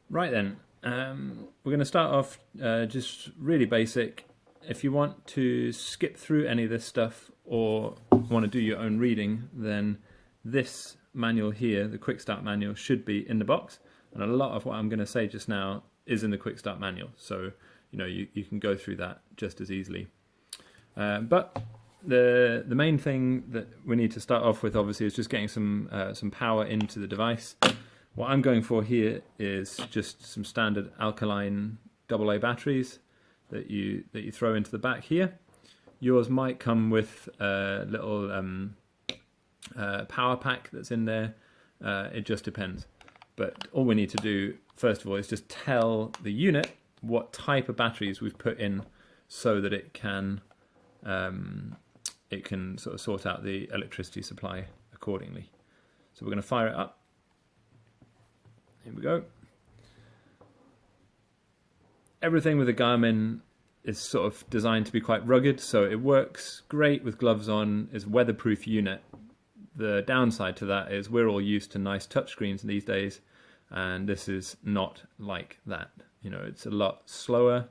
Right then, we're going to start off just really basic. If you want to skip through any of this stuff or want to do your own reading, then this manual here, the Quick Start manual, should be in the box. And a lot of what I'm going to say just now is in the Quick Start manual. So, you know, you can go through that just as easily. But the main thing that we need to start off with, obviously, is just getting some power into the device. What I'm going for here is just some standard alkaline AA batteries that you throw into the back here. Yours might come with a little power pack that's in there. It just depends. But all we need to do first of all is just tell the unit what type of batteries we've put in, so that it can sort of sort out the electricity supply accordingly. So we're going to fire it up. Here we go. Everything with the Garmin is sort of designed to be quite rugged, so it works great with gloves on. It's a weatherproof unit. The downside to that is we're all used to nice touchscreens these days, and this is not like that. You know, it's a lot slower,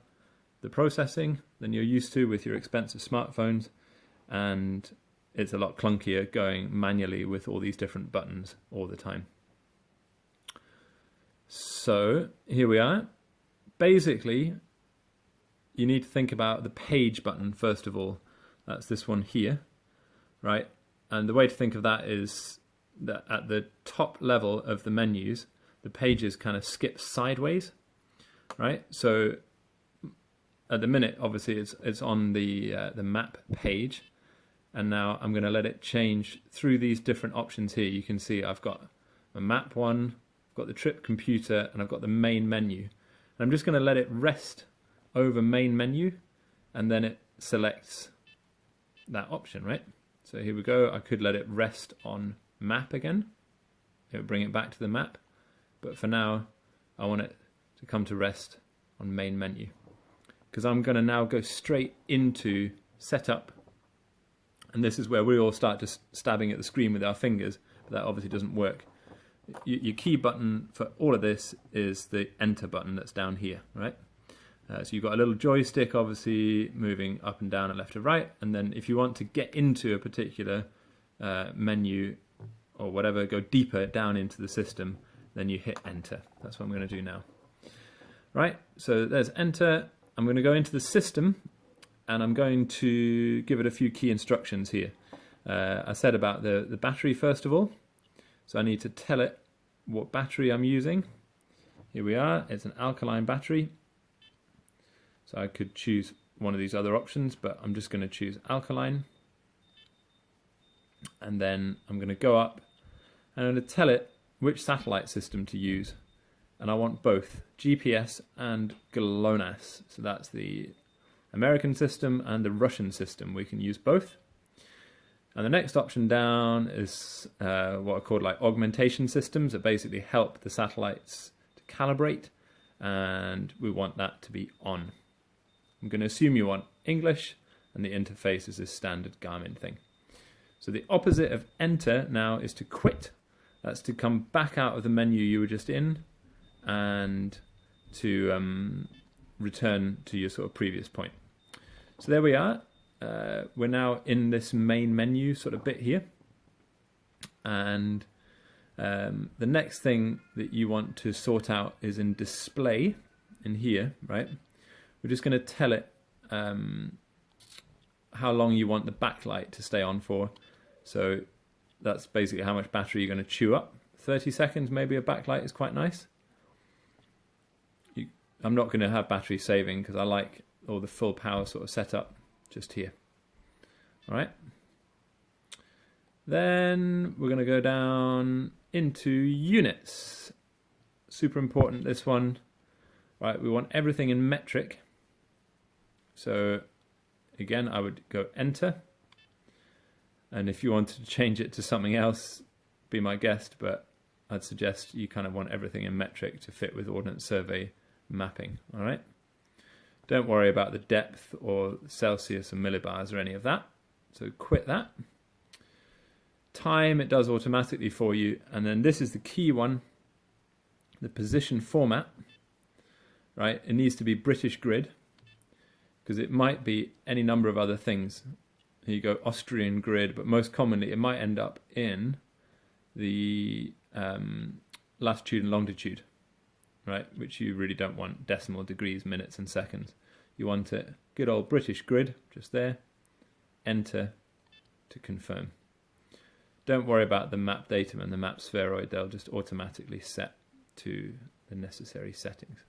the processing, than you're used to with your expensive smartphones, and it's a lot clunkier going manually with all these different buttons all the time. So here we are. Basically, you need to think about the page button first of all. That's this one here, right? And the way to think of that is that at the top level of the menus, the pages kind of skip sideways, right? So at the minute, obviously, it's on the map page, and now I'm going to let it change through these different options here. You can see I've got a map one, I've got the trip computer, and I've got the main menu. And I'm just going to let it rest over main menu, and then it selects that option, right? So here we go. I could let it rest on map again. It would bring it back to the map. But for now, I want it to come to rest on main menu, because I'm going to now go straight into setup. And this is where we all start just stabbing at the screen with our fingers, but that obviously doesn't work. Your key button for all of this is the enter button that's down here, right? So you've got a little joystick, obviously, moving up and down and left to right. And then if you want to get into a particular menu or whatever, go deeper down into the system, then you hit enter. That's what I'm going to do now. Right, so there's enter. I'm going to go into the system, and I'm going to give it a few key instructions here. I said about the battery first of all. So I need to tell it what battery I'm using. Here we are. It's an alkaline battery. So I could choose one of these other options, but I'm just going to choose alkaline. And then I'm going to go up and I'm going to tell it which satellite system to use. And I want both GPS and GLONASS. So that's the American system and the Russian system. We can use both. And the next option down is what are called like augmentation systems that basically help the satellites to calibrate, and we want that to be on. I'm going to assume you want English, and the interface is this standard Garmin thing. So the opposite of enter now is to quit. That's to come back out of the menu you were just in and to return to your sort of previous point. So there we are. We're now in this main menu sort of bit here, and the next thing that you want to sort out is in display in here, right? We're just going to tell it how long you want the backlight to stay on for. So that's basically how much battery you're going to chew up. 30 seconds maybe a backlight is quite nice. I'm not going to have battery saving because I like all the full power sort of setup just here. All right. Then we're going to go down into units. Super important, this one. Right, we want everything in metric. So again, I would go enter. And if you wanted to change it to something else, be my guest, but I'd suggest you kind of want everything in metric to fit with Ordnance Survey mapping. All right. Don't worry about the depth or Celsius or millibars or any of that. So quit that. Time, it does automatically for you. And then this is the key one. The position format, right, it needs to be British grid, because it might be any number of other things. Here you go, Austrian grid, but most commonly it might end up in the latitude and longitude, right, which you really don't want decimal degrees, minutes and seconds. You want it good old British grid, just there, enter to confirm. Don't worry about the map datum and the map spheroid, they'll just automatically set to the necessary settings.